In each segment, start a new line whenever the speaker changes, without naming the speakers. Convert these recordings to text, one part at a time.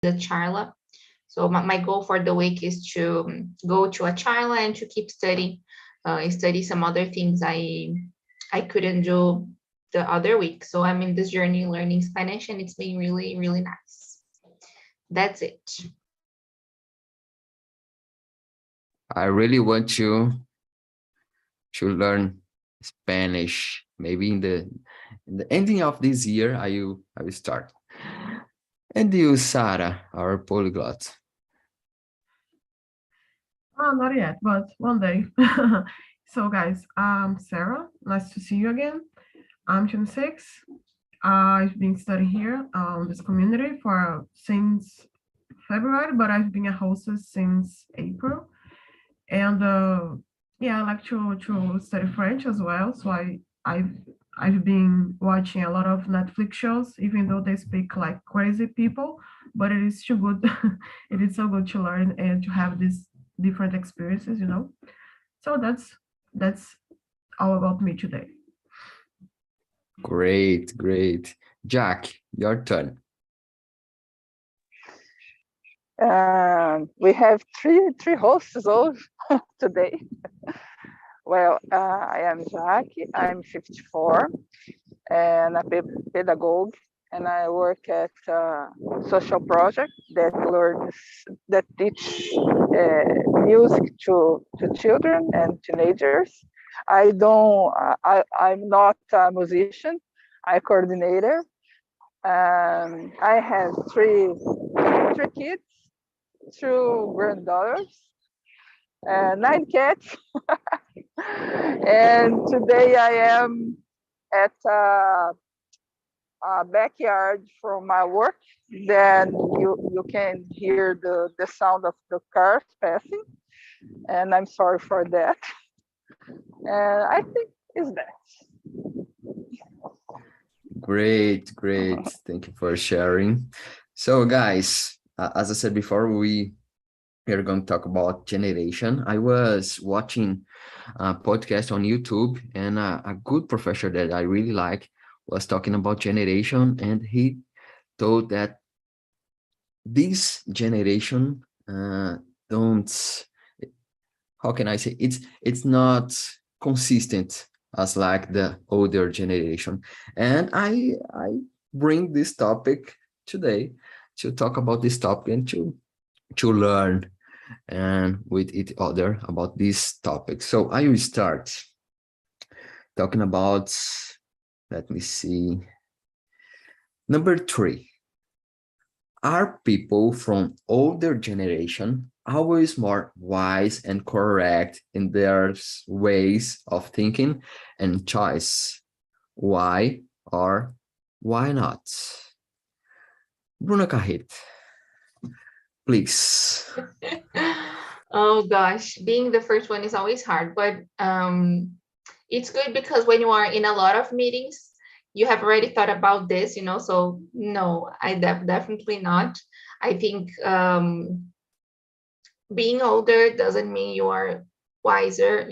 the charla. So my goal for the week is to go to a charla and to keep study some other things I couldn't do the other week. So I'm in this journey learning Spanish, and it's been really, really nice. That's it.
I really want to learn Spanish. Maybe in the ending of this year, I will start. And you, Sarah, our polyglot.
Not yet, but one day. So guys, I'm Sarah. Nice to see you again. I'm 26. I've been studying here this community since February, but I've been a hostess since April. And yeah, I like to study French as well. So I've been watching a lot of Netflix shows, even though they speak like crazy people, but it is too good. It is so good to learn and to have these different experiences, you know. So that's all about me today.
Great, great. Jack, your turn.
We have three hosts all today. Well, I am Jacques. I'm 54 and a pedagogue, and I work at a social project that teach music to children and teenagers. I'm not a musician. I'm a coordinator. I have three kids, 2 granddaughters, 9 cats. And today I am at a backyard from my work. Then you can hear the sound of the cars passing, and I'm sorry for that. And I think it's that.
Great, great. Thank you for sharing. So guys, as I said before, we are going to talk about generation. I was watching a podcast on YouTube, and a good professor that I really like was talking about generation, and he told that this generation don't, how can I say, it's not consistent as like the older generation. And I bring this topic today to talk about this topic and to learn and with each other about this topic. So I will start talking about, let me see, number 3. Are people from older generation always more wise and correct in their ways of thinking and choice? Why or why not? Bruna Carret, please.
Oh gosh, being the first one is always hard, but it's good because when you are in a lot of meetings, you have already thought about this, so no, I definitely not. I think being older doesn't mean you are wiser.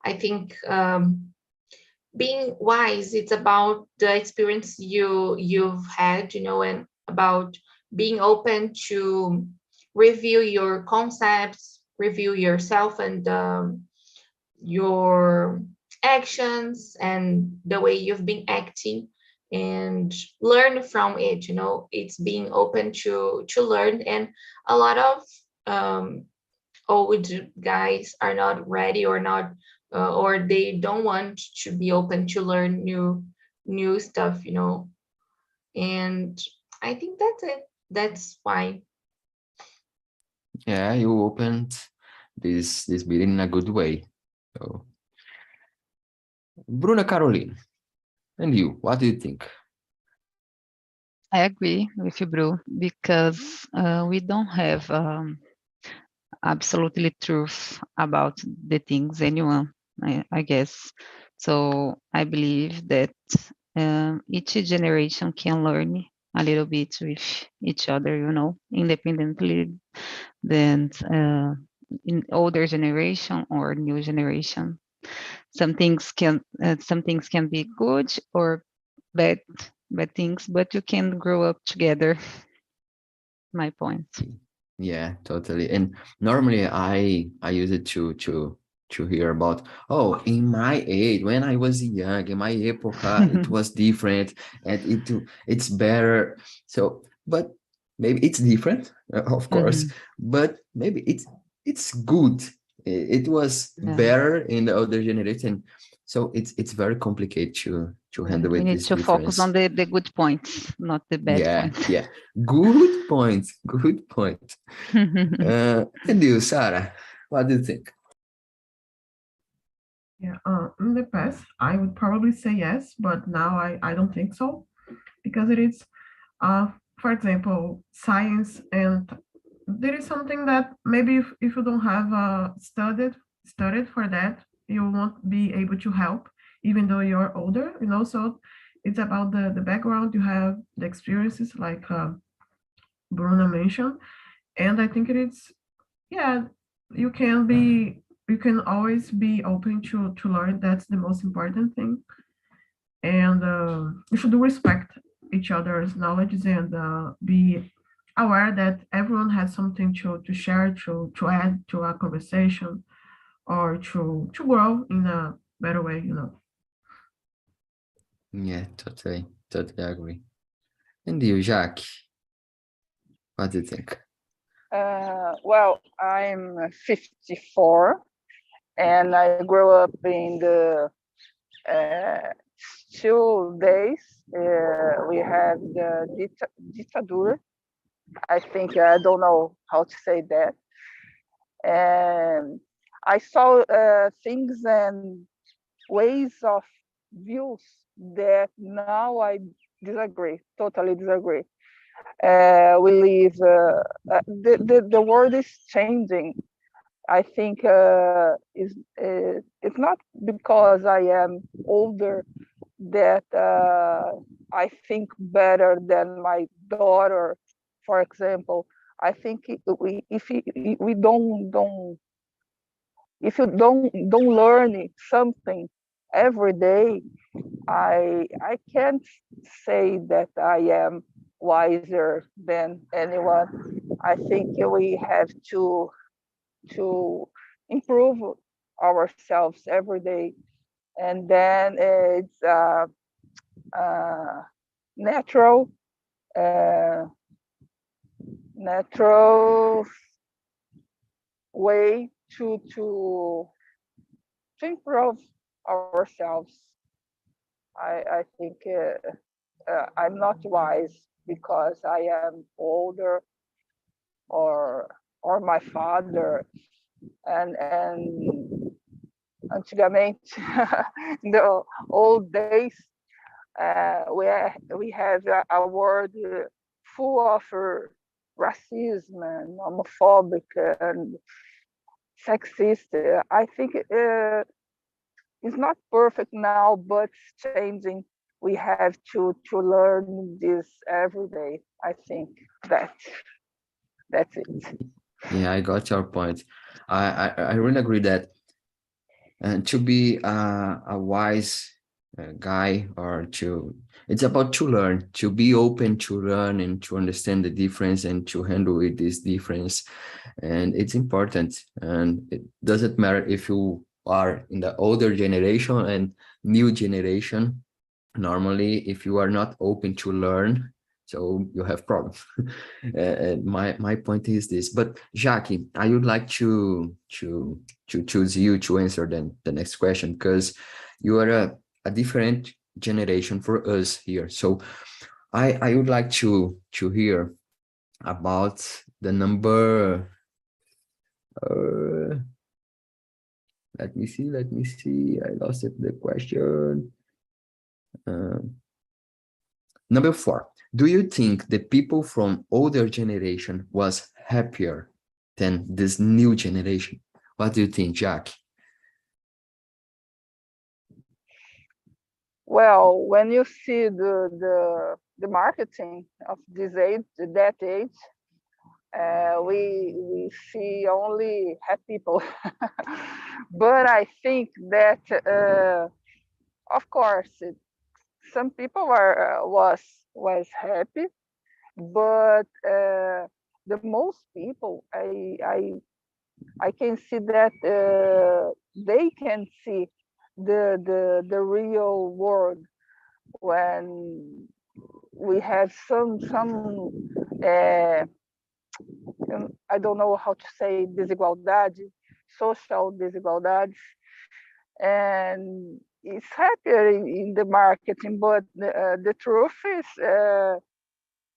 I think being wise, it's about the experience you've had, and about being open to review your concepts, review yourself and your actions and the way you've been acting, and learn from it. It's being open to learn. And a lot of old guys are not ready or not or they don't want to be open to learn new stuff. And I think that's it. That's why.
Yeah, you opened this meeting in a good way. So, Bruna Caroline, and you, what do you think?
I agree with you, Bru, because we don't have absolutely truth about the things anyone, I guess. So I believe that each generation can learn a little bit with each other, independently than in older generation or new generation. Some things can be good or bad things, but you can grow up together. my point.
Yeah, totally. And normally I use it to hear about, oh, in my age, when I was young, in my época, it was different and it's better. So, but maybe it's different, of course, but maybe it's good. It was
Yeah.
better in the older generation. So it's very complicated to handle
We
with
need
this
to focus
difference.
on the good points, not the bad
Yeah,
points.
yeah. Good point. Good point. And you, Sarah, what do you think?
Yeah, in the past, I would probably say yes, but now I don't think so because it is, uh, for example, science, and there is something that maybe if you don't have studied for that, you won't be able to help, even though you're older, you know. So it's about the background you have, the experiences, like Bruna mentioned, and I think it is, yeah, you can be, you can always be open to learn. That's the most important thing, and you should respect each other's knowledge and be aware that everyone has something to share, to add to a conversation, or to grow in a better way, you know.
Yeah, totally agree. And you, Jacques, what do you think?
Well, I'm 54 and I grew up in the uh, 2 days. We have the dictator. I think I don't know how to say that. And I saw things and ways of views that now I disagree, totally disagree. We live, the world is changing. I think it's not because I am older that I think better than my daughter, for example. I think we don't if you don't learn something every day, I can't say that I am wiser than anyone. I think we have to improve ourselves every day, and then it's natural uh, natural way to improve ourselves. I think I'm not wise because I am older, or my father, and antigamente in the old days we have a world full of racism and homophobic and sexist. I think it's not perfect now, but it's changing. We have to learn this every day. I think that that's it.
Yeah, I got your point. I really agree that to be a wise guy, or it's about to learn, to be open to learn and to understand the difference and to handle with this difference. And it's important. And it doesn't matter if you are in the older generation and new generation. Normally, if you are not open to learn, so you have problems. And my point is this. But Jackie, I would like to choose you to answer then the next question, because you are a different generation for us here. So I would like to hear about the number. Let me see. I lost it, the question. Number 4, do you think the people from older generation was happier than this new generation? What do you think, Jack?
Well, when you see the marketing of that age, we see only happy people. But I think that of course some people was happy, but the most people, I can see that they can see the real world when we have some I don't know how to say desigualdade, social desigualdades, and it's happier in the marketing. But the truth is,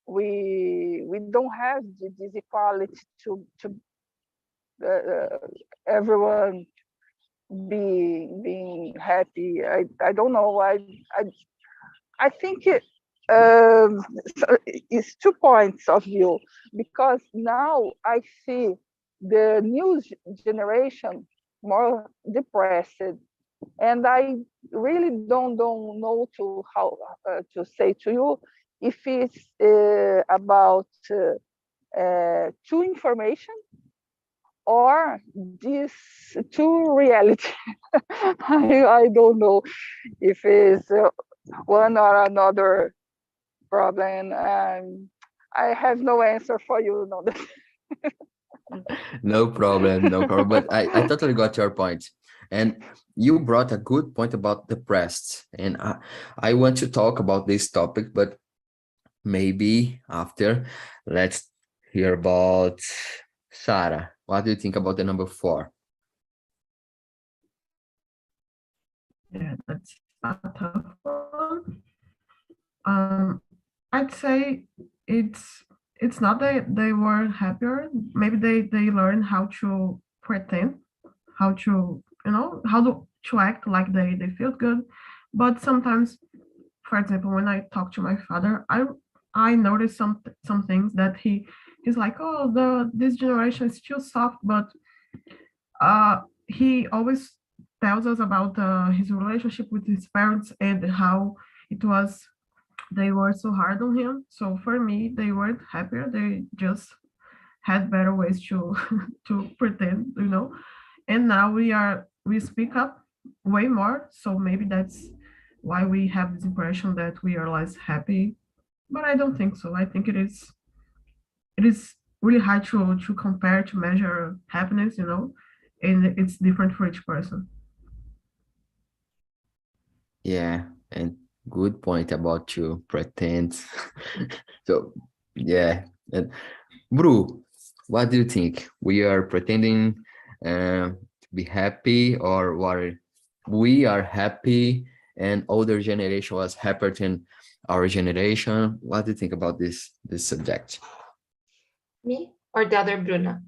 we don't have this equality to everyone being happy. I don't know. I think it's 2 points of view, because now I see the new generation more depressed, and I really don't know to how to say to you if it's about true information or this true reality. I don't know if it's one or another problem. I have no answer for you. No.
No problem, no problem. But I totally got your point. And you brought a good point about depressed. And I want to talk about this topic, but maybe after. Let's hear about Sarah. What do you think about the number 4?
Yeah, that's a tough one. I'd say it's not that they were happier. Maybe they learned how to pretend, how to how to act like they feel good. But sometimes, for example, when I talk to my father, I notice some things that he's like, oh, this generation is too soft, but he always tells us about his relationship with his parents and how it was they were so hard on him. So for me, they weren't happier. They just had better ways to to pretend. And now we speak up way more. So maybe that's why we have this impression that we are less happy. But I don't think so. I think it is really hard to compare, to measure happiness, and it's different for each person.
Yeah, and good point about you pretend. So yeah. And Bru, what do you think? We are pretending to be happy, or what? We are happy and older generation was happier than our generation. What do you think about this subject?
Me or the other Bruna?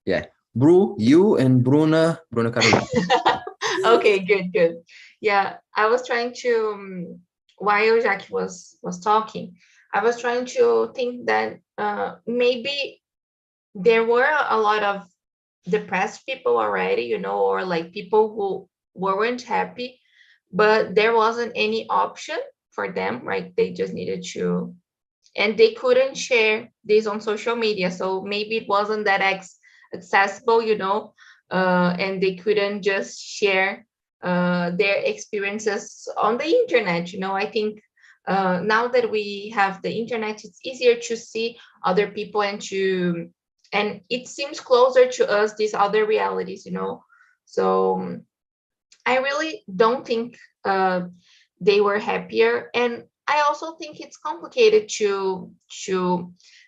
Yeah, Bru, you and Bruna Carolina.
Okay, good. Yeah, I was trying to while Jackie was talking, I was trying to think that maybe there were a lot of depressed people already, or like people who weren't happy, but there wasn't any option for them, right? They just needed to, and they couldn't share this on social media, so maybe it wasn't that accessible, and they couldn't just share their experiences on the internet. I think now that we have the internet, it's easier to see other people and it seems closer to us, these other realities. So I really don't think they were happier, and I also think it's complicated to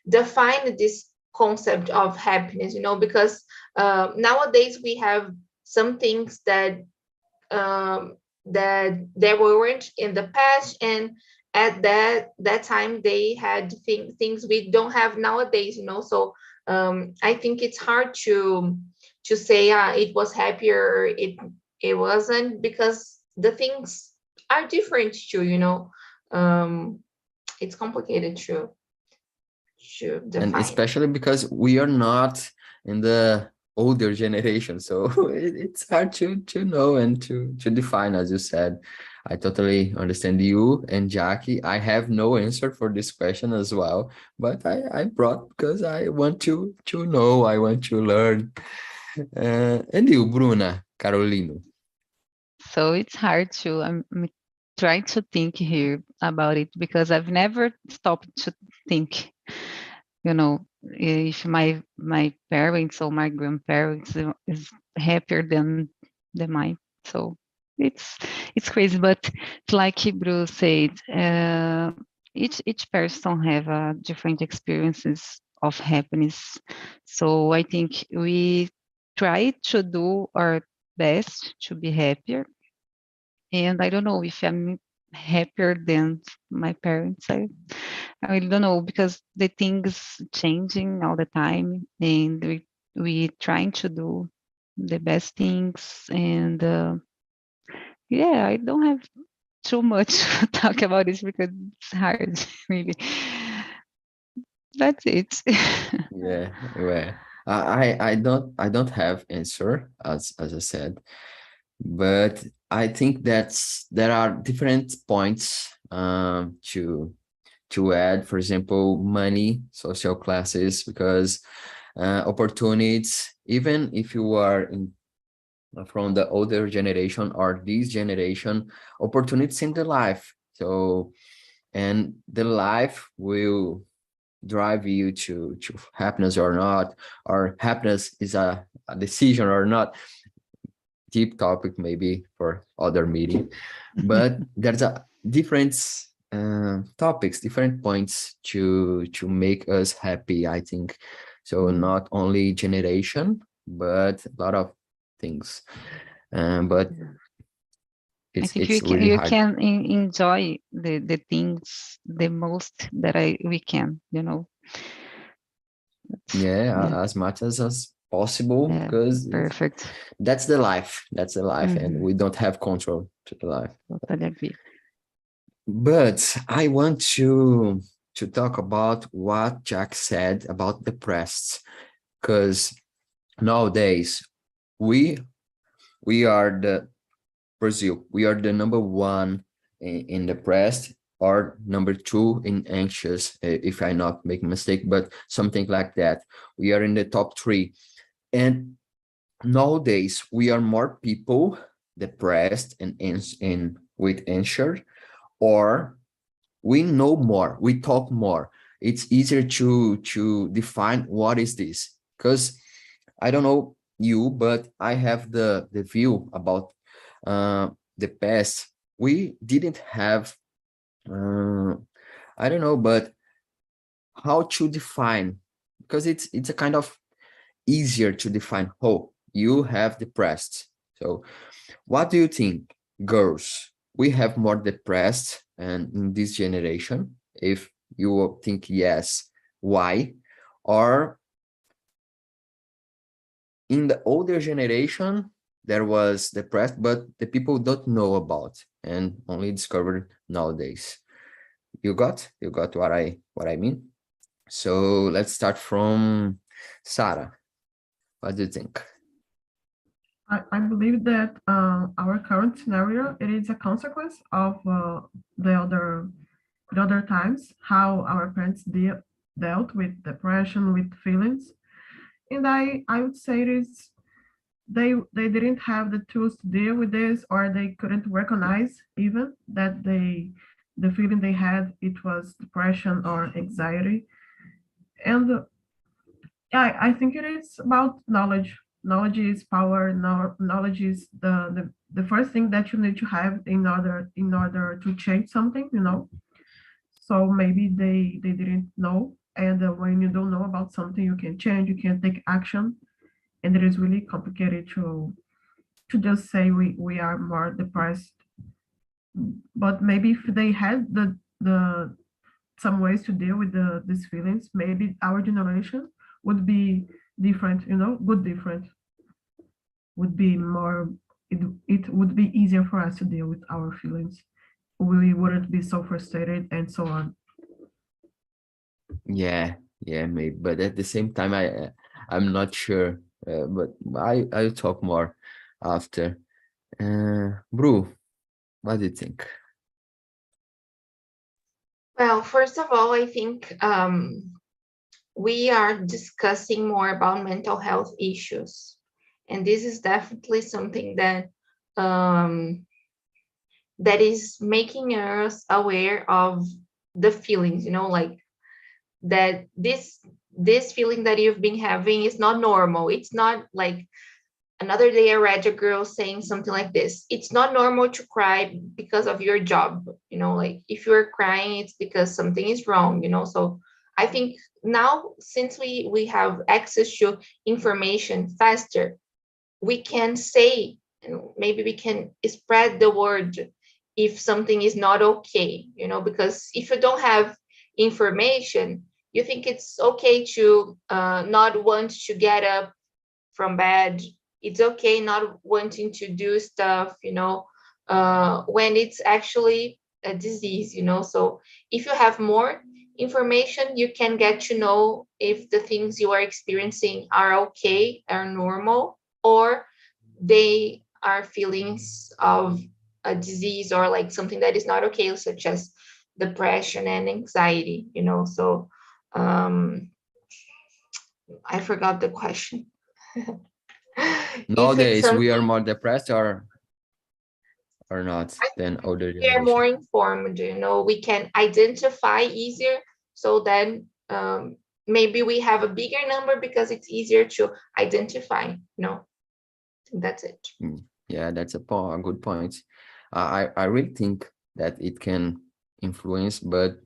define this concept of happiness, because nowadays we have some things that there weren't in the past, and at that time they had things we don't have nowadays. So I think it's hard to say it was happier, it wasn't, because the things are different too. It's complicated to
And
define.
especially because we are not in the older generation, so it's hard to know and to define, as you said. I totally understand you and Jackie. I have no answer for this question as well, but I brought because I want to know, I want to learn. And you, Bruna Carolino?
So it's hard to, I'm trying to think here about it because I've never stopped to think, if my parents or my grandparents is happier than mine. So it's crazy, but like Hebrew said, each person have different experiences of happiness. So I think we try to do our best to be happier. And I don't know if I'm happier than my parents. I really don't know, because the things changing all the time, and we trying to do the best things. And yeah, I don't have too much to talk about this because it's hard, really. That's it.
Yeah, well, I don't have answer as I said, but I think there are different points to add. For example, money, social classes, because opportunities, even if you are from the older generation or this generation, opportunities in the life. So, and the life will drive you to happiness or not, or happiness is a decision or not. Deep topic maybe for other meeting, but there's a different topics, different points to make us happy, I think. So not only generation, but a lot of things. But
I
it's
think
it's really
you
hard.
can enjoy the things the most that we can,
Yeah,
Yeah,
as much as possible,
yeah,
because
perfect.
that's the life. That's the life, and
Mhm,
we don't have control to the life.
totally agree.
But I want to talk about what Jack said about the press, because nowadays we we are the Brazil. We are the number one in the press, or number two in anxious, if I not make a mistake, but something like that. We are in the top three, and nowadays we are more people depressed and with anxious, or we know more, we talk more. It's easier to define what is this, because I don't know you, but I have the view about the past. We didn't have uh, I don't know, but how to define, because it's a kind of easier to define. Oh, you have depressed. So what do you think, girls? We have more depressed and in this generation. If you think yes, why? Or in the older generation, there was depressed, but the people don't know about and only discovered nowadays. You got what I mean? So let's start from Sarah. What do you think?
I believe that our current scenario, it is a consequence of the other the other times, how our parents dealt with depression, with feelings. And I would say it is they didn't have the tools to deal with this, or they couldn't recognize even that the feeling they had, it was depression or anxiety. And yeah, I think it is about knowledge. Knowledge is power. Knowledge is the first thing that you need to have in order to change something, So maybe they didn't know, and when you don't know about something, you can change, you can take action, and it is really complicated to just say we are more depressed. But maybe if they had the some ways to deal with these feelings, maybe our generation would be different, would different, would be more, it would be easier for us to deal with our feelings. We wouldn't be so frustrated and so on.
Yeah, yeah, maybe. But at the same time, I'm not sure. But I'll talk more after. Bru, what do you think?
Well, first of all, I think we are discussing more about mental health issues. And this is definitely something um, that is making us aware of the feelings, like that this feeling that you've been having is not normal. It's not like another day I read a girl saying something like this. It's not normal to cry because of your job. Like if you're crying, it's because something is wrong, So I think now, since we have access to information faster, we can say, and maybe we can spread the word if something is not okay, because if you don't have information, you think it's okay to not want to get up from bed. It's okay not wanting to do stuff, when it's actually a disease, So if you have more information, you can get to know if the things you are experiencing are okay, are normal, or they are feelings of a disease or like something that is not okay, such as depression and anxiety, So I forgot the question. If it's
Nowadays, we are
something,
more depressed or not
I
than older
we are more
generation.
informed, we can identify easier. So then maybe we have a bigger number because it's easier to identify. I think that's it.
Yeah, that's a good point. I really think that it can influence, but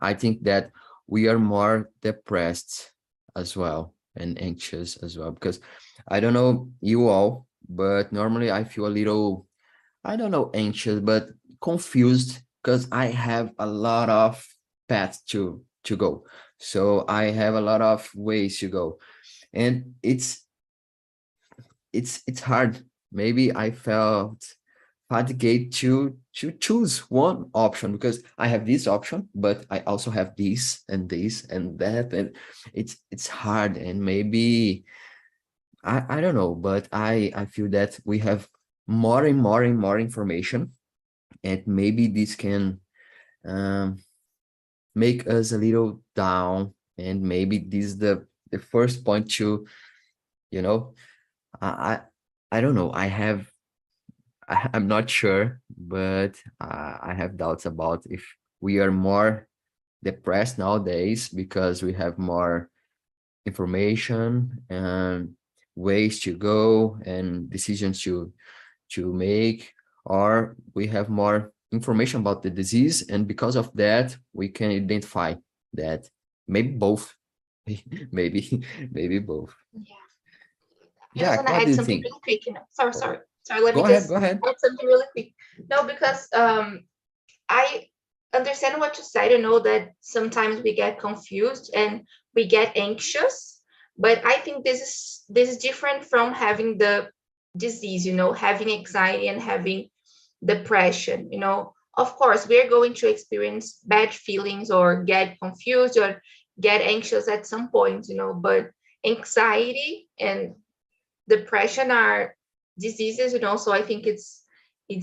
I think that we are more depressed as well and anxious as well, because I don't know you all, but normally I feel a little, I don't know, anxious, but confused because I have a lot of paths to go. So I have a lot of ways to go, and it's hard. Maybe I felt fatigued to choose one option because I have this option, but I also have this and that, and it's hard. And maybe I don't know, but I feel that we have more and more and more information, and maybe this can um, make us a little down. And maybe this is the first point to, you know, I I, I don't know. I'm not sure, but I have doubts about if we are more depressed nowadays because we have more information and ways to go and decisions to make, or we have more information about the disease, and because of that we can identify that. Maybe both. maybe maybe both.
Yeah. I just
Jack,
want to
what do
add
you
something
think?
really quick. Sorry. Let me
Go ahead,
just
go ahead.
add something really quick. No, because I understand what you said. That sometimes we get confused and we get anxious, but I think this is different from having the disease. Having anxiety and having depression. Of course, we're going to experience bad feelings or get confused or get anxious at some point. But anxiety and depression are diseases. So I think it's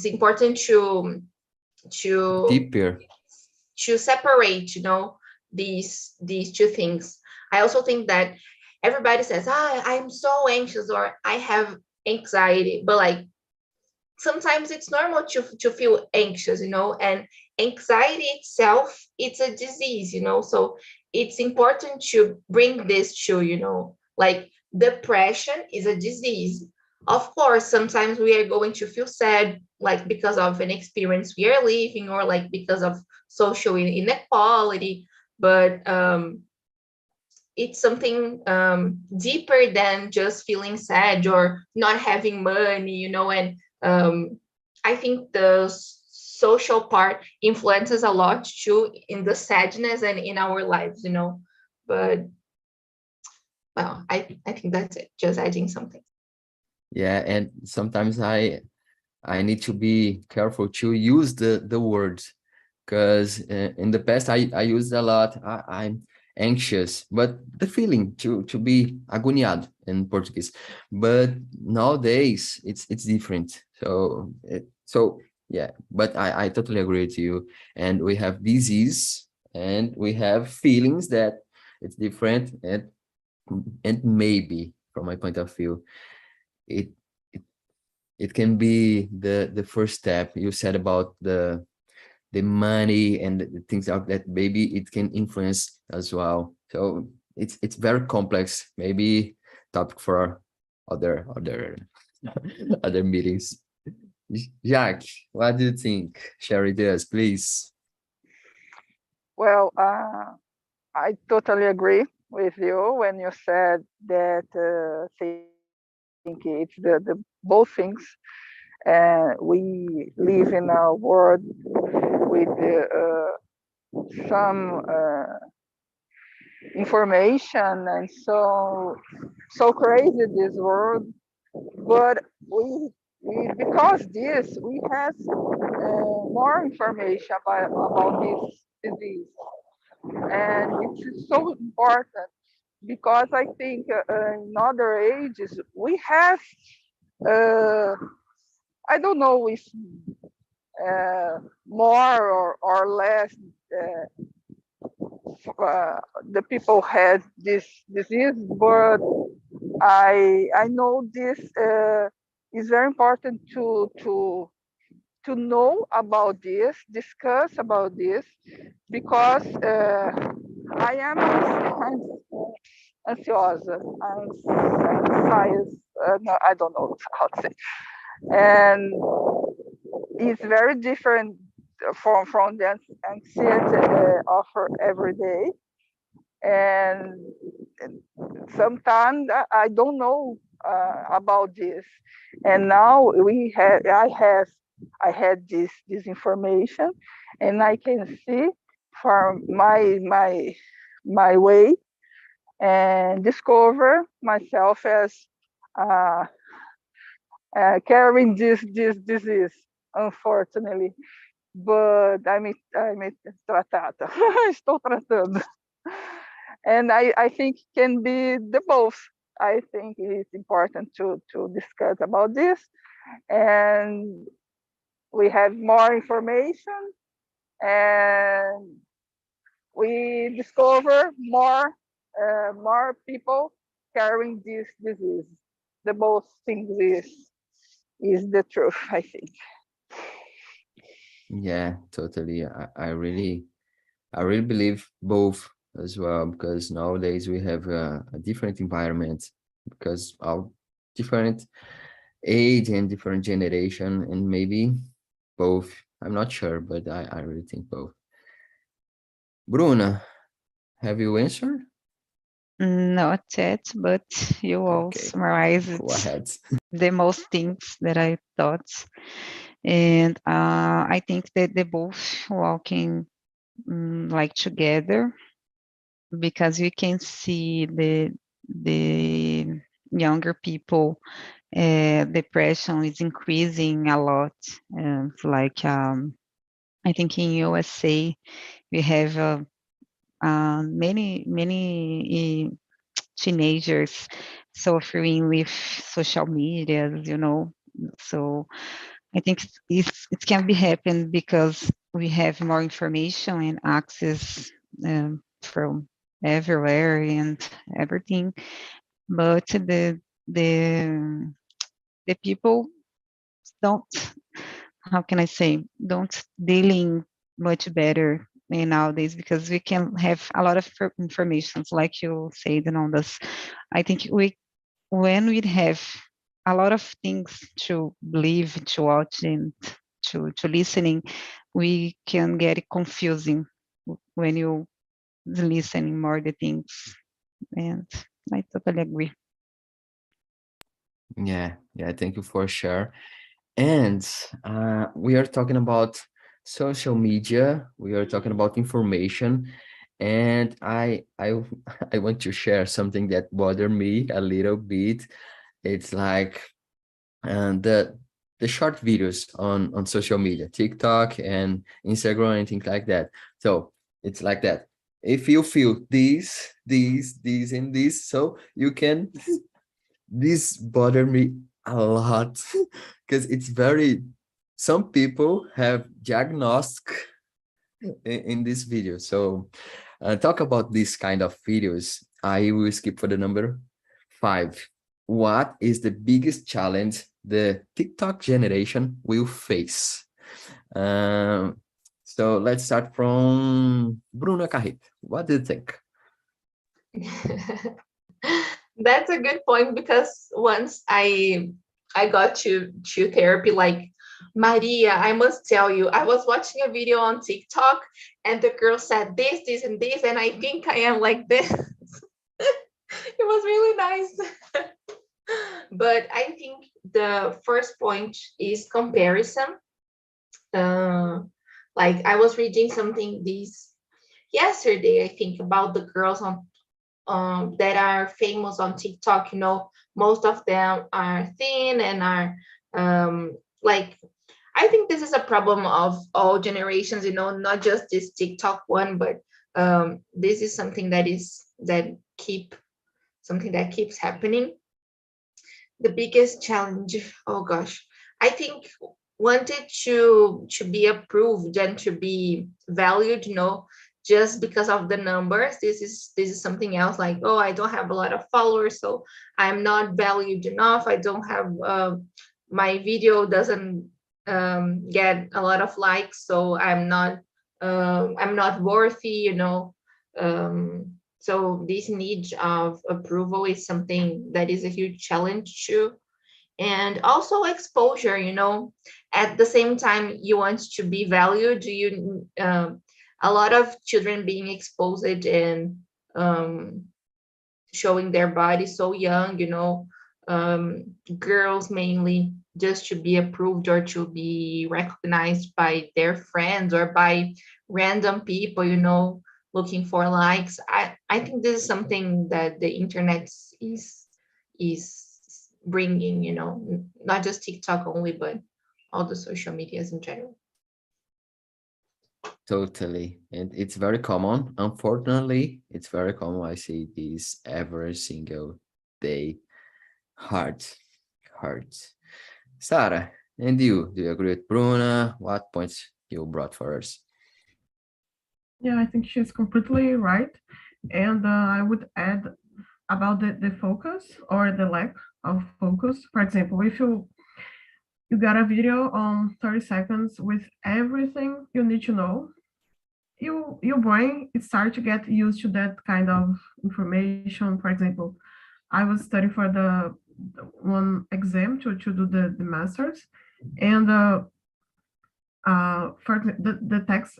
important to
Deeper.
separate, these two things. I also think that everybody says, I'm so anxious or I have anxiety, but like sometimes it's normal to feel anxious, and anxiety itself, it's a disease, so it's important to bring this to, like depression is a disease. Of course, sometimes we are going to feel sad, like because of an experience we are living or like because of social inequality, but it's something deeper than just feeling sad or not having money, and I think the social part influences a lot too in the sadness and in our lives, But well, I think that's it. Just adding something.
Yeah, and sometimes I need to be careful to use the words, because in the past I used a lot. I'm anxious, but the feeling to be agoniado in Portuguese. But nowadays it's different. So yeah, but I totally agree with you. And we have disease and we have feelings that it's different, and maybe from my point of view, it it, it can be the first step you said about the money and the things like that. Maybe it can influence as well. So it's very complex. Maybe topic for other other meetings. Jacques, what do you think? Share with us, please.
Well, I totally agree with you when you said that think it's the both things. We live in a world with some information and so crazy this world, but we because this we have more information about this disease, and it's so important because I think in other ages we have I don't know if more or less the people had this disease, but I know this is very important to know about this, discuss about this, because I am ansiosa, anxious, no, I don't know how to say, and it's very different from the anxiety offer every day, and sometimes I don't know about this, and now I had this information, and I can see from my way and discover myself as uh, carrying this disease, unfortunately. But I'm tratada. Estou tratando. And I think can be the both. I think it's important to discuss about this, and we have more information, and we discover more people carrying this disease. The both things is the truth, I think.
Yeah, totally. I really believe both as well, because nowadays we have a different environment because of different age and different generation, and maybe both. I'm not sure, but I really think both. Bruna, have you answered?
Not yet, but you all
Okay,
summarized
go ahead.
the most things that I thought. And I think that they both walking like together, because you can see the younger people depression is increasing a lot. It's like I think in USA we have many teenagers suffering with social media, So I think it can be happen because we have more information and access from everywhere and everything. But the the people don't, how can I say, don't dealing much better nowadays, because we can have a lot of information, like you said, and this. I think when we have a lot of things to believe, to watch, and to listening, we can get it confusing when you listening more the things. And I totally agree.
Yeah, thank you for share. And we are talking about social media. We are talking about information, and I want to share something that bothered me a little bit. It's like the short videos on social media, TikTok and Instagram and things like that. So it's like that. If you feel this, and this, so you can. This bothered me a lot because it's very. Some people have diagnostic in this video. So talk about this kind of videos. I will skip for the number 5. What is the biggest challenge the TikTok generation will face? Um, so let's start from Bruna Carrit. What do you think?
That's a good point because once I got to therapy, like Maria, I must tell you, I was watching a video on TikTok and the girl said this, and this, and I think I am like this. It was really nice. But I think the first point is comparison. Uh, like I was reading something this yesterday, I think, about the girls on that are famous on TikTok. Most of them are thin and are like, I think this is a problem of all generations, not just this TikTok one, but this is something that keeps happening. The biggest challenge, oh gosh, I think wanted to be approved and to be valued, just because of the numbers. This is something else, like, oh, I don't have a lot of followers, so I'm not valued enough. I don't have my video doesn't get a lot of likes, so I'm not worthy. So this need of approval is something that is a huge challenge too. And also exposure, at the same time you want to be valued. A lot of children being exposed and showing their body so young, girls mainly, just to be approved or to be recognized by their friends or by random people, looking for likes. I think this is something that the internet is bringing, not just TikTok only, but all the social medias in general.
Totally. And it's very common. Unfortunately, it's very common. I see this every single day. Hard, hard. Sarah, and you? Do you agree with Bruna? What points you brought for us?
Yeah, I think she's completely right. And I would add about the focus or the lack of focus. For example, if you got a video on 30 seconds with everything you need to know, your brain it starts to get used to that kind of information. For example, I was studying for the one exam to do the master's, and for the text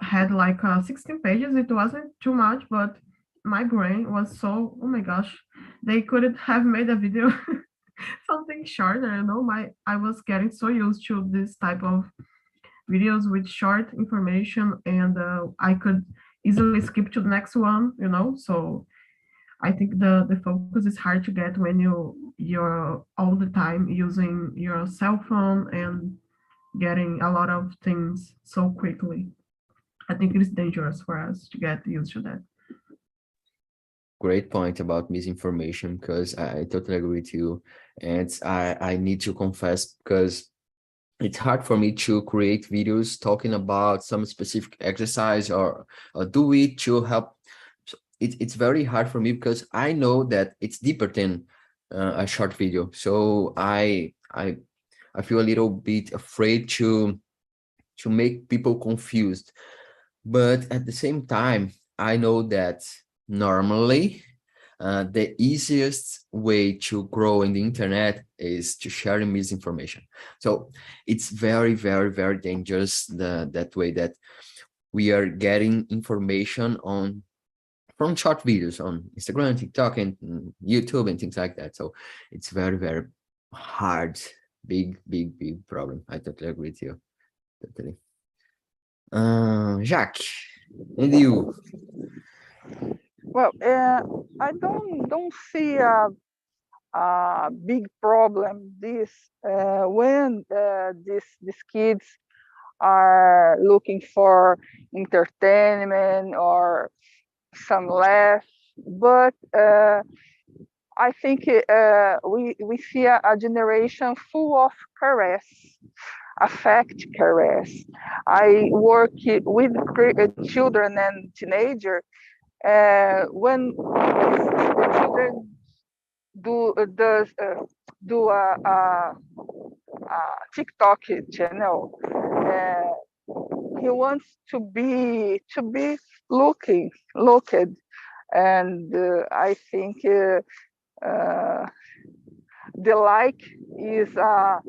had like 16 pages. It wasn't too much, but my brain was so, oh my gosh, they couldn't have made a video something shorter. I was getting so used to this type of videos with short information, and I could easily skip to the next one. So I think the focus is hard to get when you're all the time using your cell phone and getting a lot of things so quickly. I think it is dangerous for us to get used to that.
Great point about misinformation, because I totally agree with you. And I need to confess, because it's hard for me to create videos talking about some specific exercise or do it to help. So it's very hard for me because I know that it's deeper than a short video. So I feel a little bit afraid to make people confused. But at the same time, I know that normally the easiest way to grow in the internet is to share misinformation. So it's very, very, very dangerous that way that we are getting information from short videos on Instagram, TikTok, and YouTube and things like that. So it's very, very hard, big, big, big problem. I totally agree with you. Totally. Jacques, and you?
Well, I don't see a big problem this when these kids are looking for entertainment or some laughs, but I think we see a generation full of caress, affect caress. I work with children and teenagers. When the children do a TikTok channel, he wants to be looked And I think the like is uma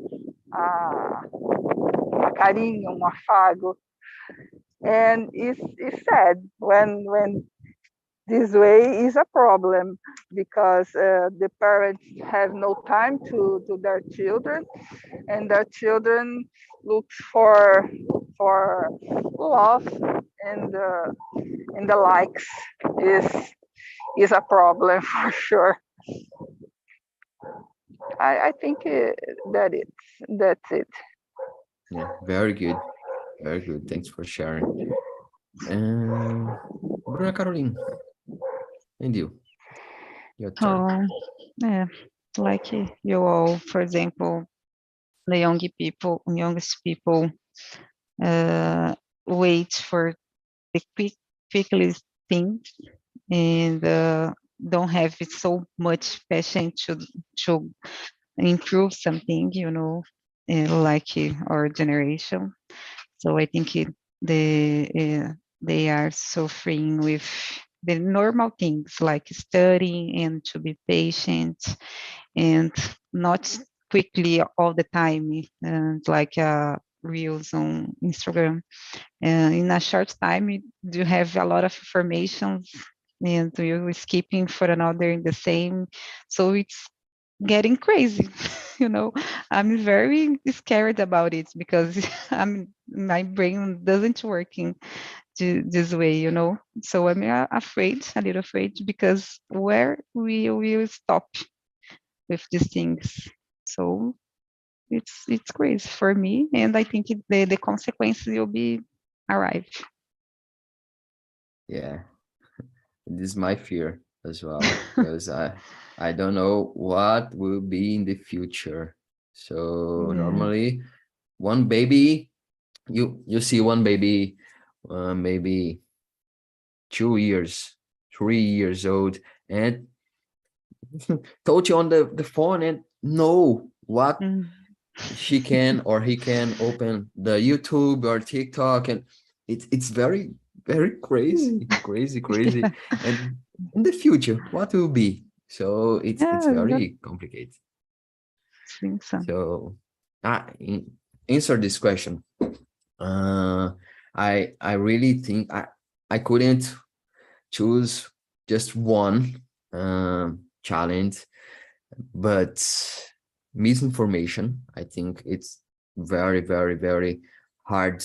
carinho, um afago, and it's sad when this way is a problem, because the parents have no time to their children, and their children look for love, and the likes is a problem for sure. I think that's it.
Yeah, very good. Very good. Thanks for sharing. Bruna Caroline, and you? Your turn.
Oh, yeah, like you all, for example, the youngest people wait for the quickly things, and don't have so much passion to improve something, like our generation. So I think they are suffering with the normal things like studying and to be patient and not quickly all the time, and like reels on Instagram. In a short time, you have a lot of information and you're skipping for another in the same. So it's getting crazy. I'm very scared about it because my brain doesn't working this way. So I'm a little afraid, because where we will stop with these things. So it's crazy for me, and I think the consequences will be arrive.
Yeah, this is my fear as well, because I don't know what will be in the future. So
Yeah.
normally one baby, you see one baby, maybe 2 years, 3 years old, and told you on the phone and know what
Mm.
she can or he can open the YouTube or TikTok, and it's very, very crazy, crazy. And in the future, what will be? So it's
Yeah, that
very complicated.
seems so.
So answer this question. I really think I couldn't choose just one challenge, but misinformation, I think it's very, very, very hard,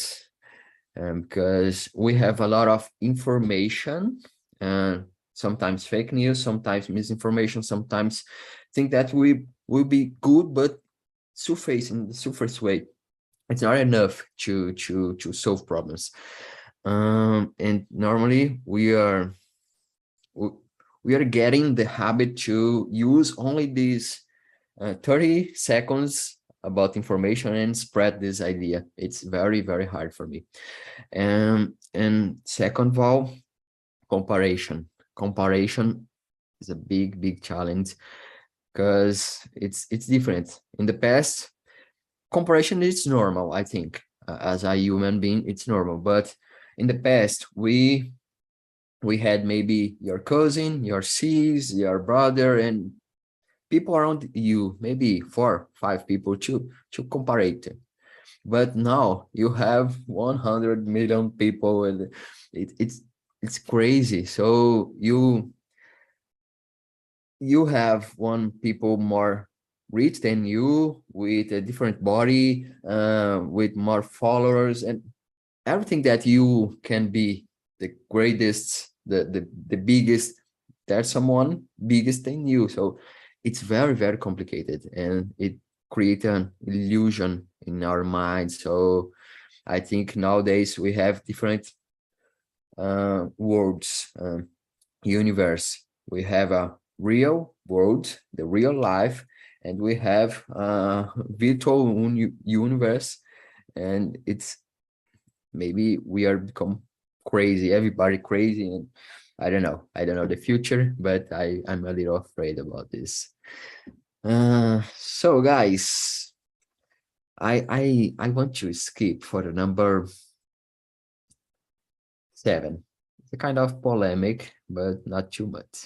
because we have a lot of information, and sometimes fake news, sometimes misinformation, sometimes think that we will be good, but in the surface way. It's not enough to solve problems. And normally we are getting the habit to use only these 30 seconds about information and spread this idea. It's very, very hard for me. And second of all, comparison is a big challenge, because it's different. In the past, comparison is normal, I think. As a human being, it's normal. But in the past, we had maybe your cousin, your sis, your brother, and people around you, maybe 4, 5 people to compare it. But now you have 100 million people, and it's crazy. So you have one people more rich than you, with a different body, with more followers, and everything that you can be the greatest, the biggest. There's someone biggest than you. So it's very, very complicated, and it creates an illusion in our minds. So I think nowadays we have different worlds, universe. We have a real world, the real life, and we have a virtual universe, and it's maybe we are become crazy, everybody crazy, and I don't know the future, but I'm a little afraid about this. So guys, I want to skip for the number 7. It's a kind of polemic, but not too much.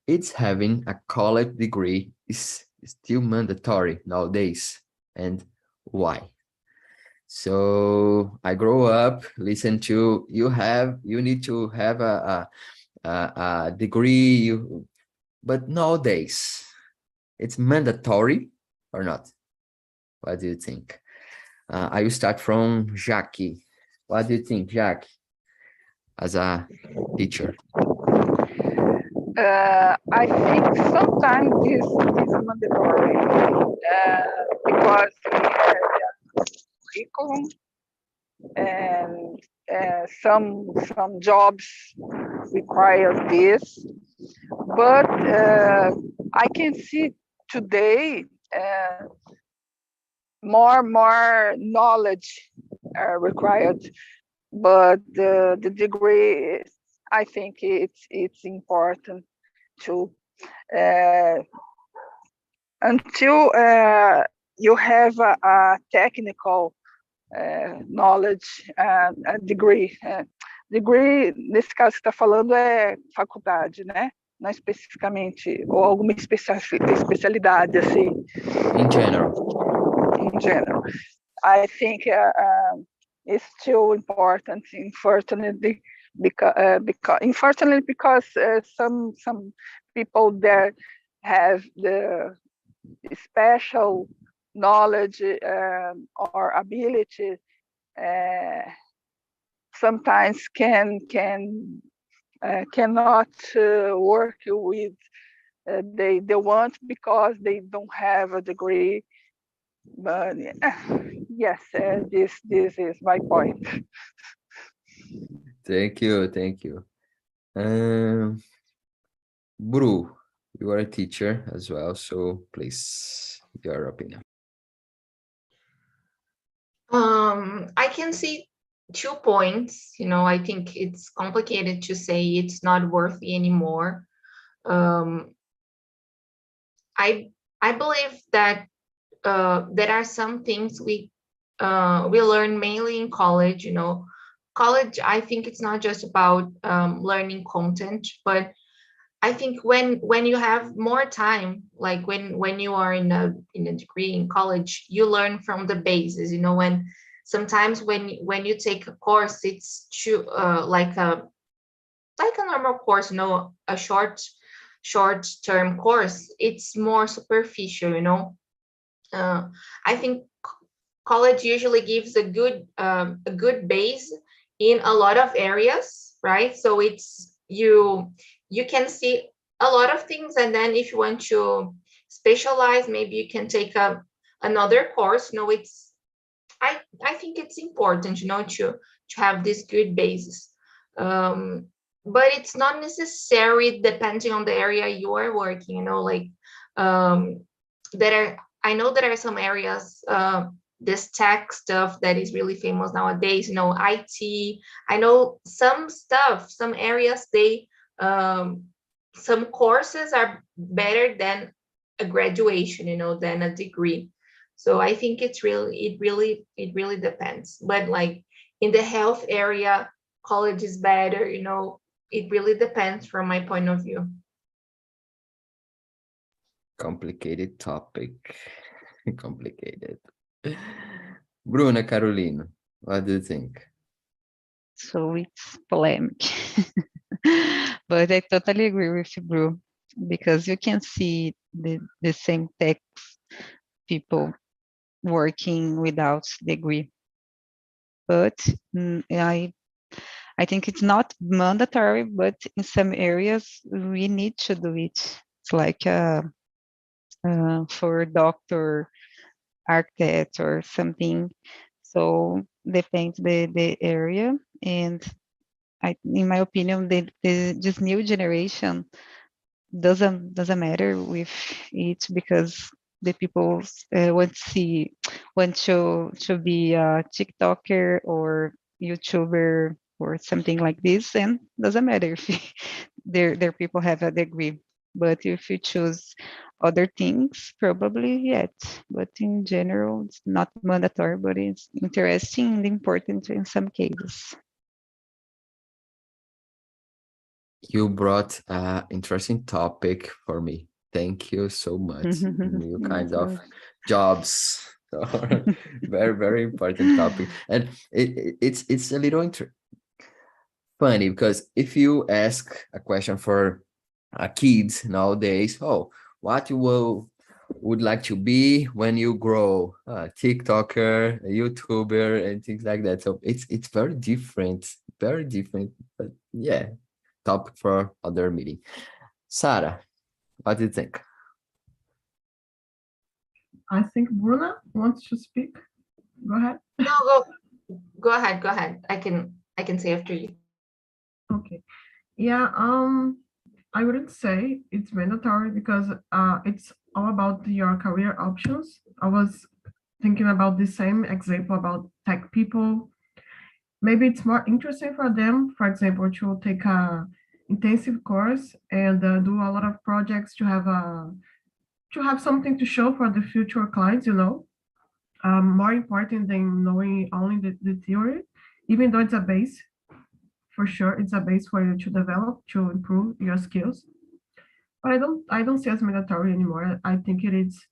It's having a college degree is still mandatory nowadays, and why? So I grow up, listen to you need to have a degree, but nowadays it's mandatory or not? What do you think? I will start from Jackie. What do you think, Jackie, as a teacher?
I think sometimes this is mandatory because we have a curriculum and some jobs require this. But I can see today more knowledge required, but the degree, I think it's important too. Until you have a technical knowledge degree. Degree, nesse caso que está falando, é faculdade, né? Não especificamente, ou alguma especialidade, assim.
In general.
In general. I think it's still important, unfortunately, because some people there have the special knowledge or ability sometimes cannot work with they want because they don't have a degree. But yes, this is my point.
Thank you. Bru, you are a teacher as well, so please, your opinion.
I can see 2 points. I think it's complicated to say it's not worthy anymore. I believe that there are some things we learn mainly in college. College, I think it's not just about learning content, but I think when you have more time, like when you are in a degree in college, you learn from the bases. When sometimes when you take a course, it's like a normal course, a short term course. It's more superficial. I think college usually gives a good base in a lot of areas, right? So it's you can see a lot of things, and then if you want to specialize, maybe you can take another course. It's I think it's important, to have this good basis. But it's not necessary depending on the area you are working. Like I know there are some areas, this tech stuff that is really famous nowadays, IT. I know some areas, some courses are better than a graduation, than a degree. So I think it really depends. But like in the health area, college is better, it really depends from my point of view.
Complicated topic. Complicated. Bruna, Carolina, what do you think?
So it's polemic. But I totally agree with you, Bru, because you can see the same tech people working without degree. But I think it's not mandatory, but in some areas we need to do it. It's like for doctor, architect, or something. So depends the area, and in my opinion, this new generation doesn't matter with it, because the people want to be a TikToker or YouTuber or something like this, and doesn't matter if their people have a degree. But if you choose other things, probably yet. But in general, it's not mandatory, but it's interesting and important in some cases.
You brought an interesting topic for me. Thank you so much. New
No
kinds of
problem.
jobs. So, very, very important topic. And it's a little funny because if you ask a question for kids nowadays, oh, what you would like to be when you grow? A TikToker, a YouTuber, and things like that. So it's very different. But yeah, topic for other meeting. Sarah, what do you think?
I think Bruna wants to speak. Go ahead.
No, go ahead, go ahead. I can say after you.
Okay. Yeah, I wouldn't say it's mandatory because it's all about your career options. I was thinking about the same example about tech people. Maybe it's more interesting for them, for example, to take a intensive course and do a lot of projects to have something to show for the future clients, you know. More important than knowing only the theory, even though it's a base, for sure, it's a base for you to develop, to improve your skills. But I don't see as mandatory anymore. I think it is,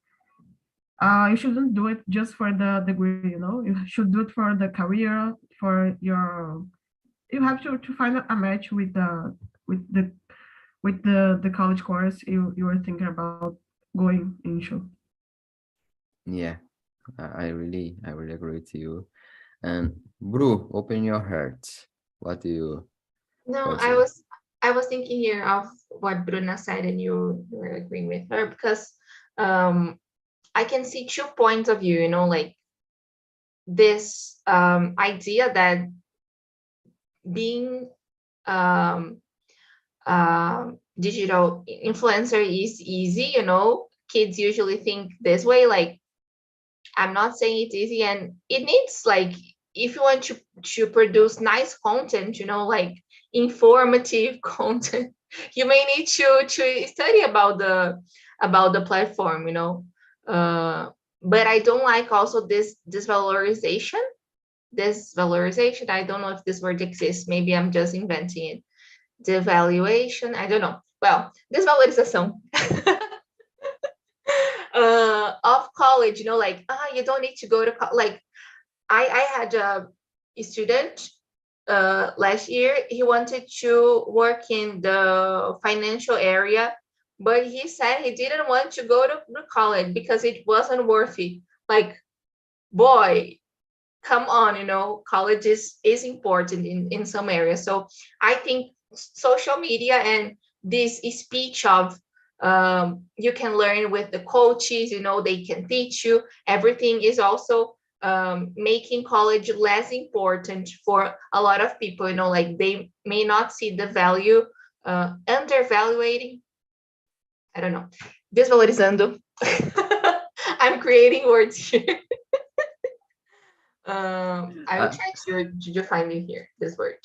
you shouldn't do it just for the degree, you know. You should do it for the career, for your, you have to find a match with the the college course you were thinking about going into.
Yeah, I really agree with you. And Bru, open your heart. What do you
No,
have to
I
say?
was I was thinking here of what Bruna said, and you were agreeing with her because um I can see 2 points of view, like this idea that being um digital influencer is easy. Kids usually think this way, like, I'm not saying it's easy, and it needs, like, if you want to produce nice content, like informative content, you may need to study about the platform, but I don't like also this valorization. This valorization, I don't know if this word exists, maybe I'm just inventing it. Devaluation, I don't know. Well, desvalorização of college, like, you don't need to go to like, I had a student last year. He wanted to work in the financial area, but he said he didn't want to go to college because it wasn't worthy. Like, boy, come on, college is important in some areas. So I think social media and this speech of, you can learn with the coaches, they can teach you everything, is also making college less important for a lot of people, like they may not see the value, undervaluating, I don't know, desvalorizando. I'm creating words here. I will
Uh,
try to define it here, this word.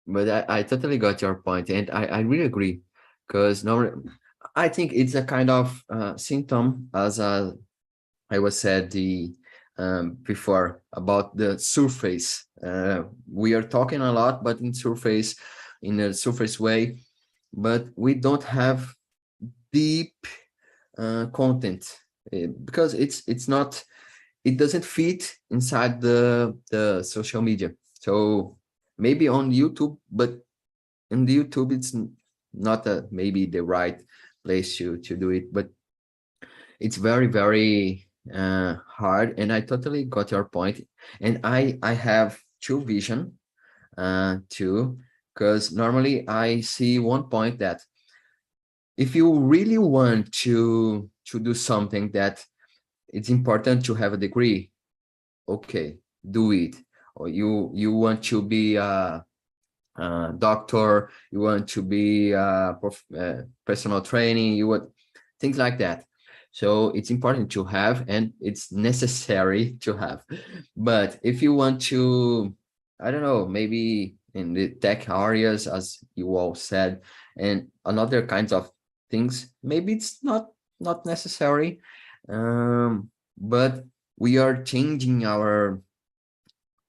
but I totally got your point, and I really agree because normally I think it's a kind of symptom, as I was said before about the surface. We are talking a lot, but in a surface way, but we don't have deep content because it's not, it doesn't fit inside the social media. So maybe on YouTube, but in the YouTube it's not maybe the right place to do it, but it's very, very hard. And I totally got your point. And I have two vision too, because normally I see one point that if you really want to do something that it's important to have a degree, okay, do it. Or you want to be a doctor, you want to be personal training, you want things like that. So it's important to have, and it's necessary to have. But if you want to, I don't know, maybe in the tech areas, as you all said, and another kinds of things, maybe it's not necessary. But we are changing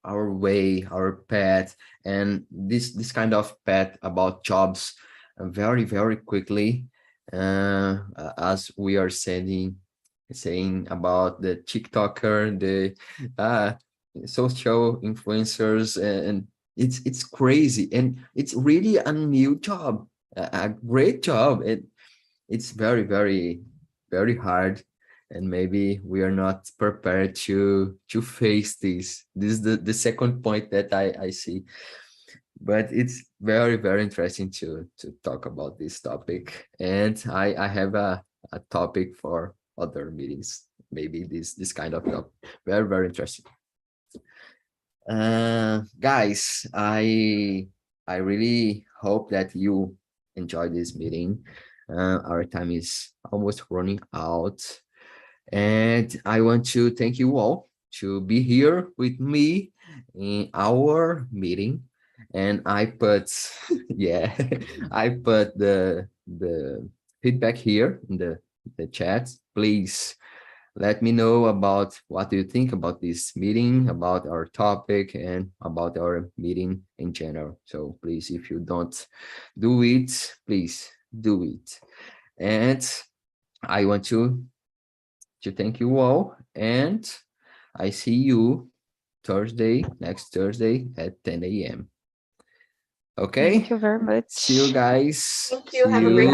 our way, our path, and this kind of path about jobs very, very quickly, as we are saying about the TikToker, the uh, social influencers, and it's crazy, and it's really a new job, a great job. It's very, very, very hard, and maybe we are not prepared to face this. This is the second point that I see, but it's very, very interesting to talk about this topic, and I have a topic for other meetings, maybe this kind of topic. Very, very interesting. Guys, I really hope that you enjoy this meeting. Our time is almost running out, and I want to thank you all to be here with me in our meeting. And I put, yeah, I put the feedback here in the chat. Please let me know about what do you think about this meeting, about our topic, and about our meeting in general. So please, if you don't do it, please do it. And I want to thank you all, and I see you next Thursday at 10 a.m. Okay?
Thank you very much.
See you guys.
Thank you.
See
Have a
you.
great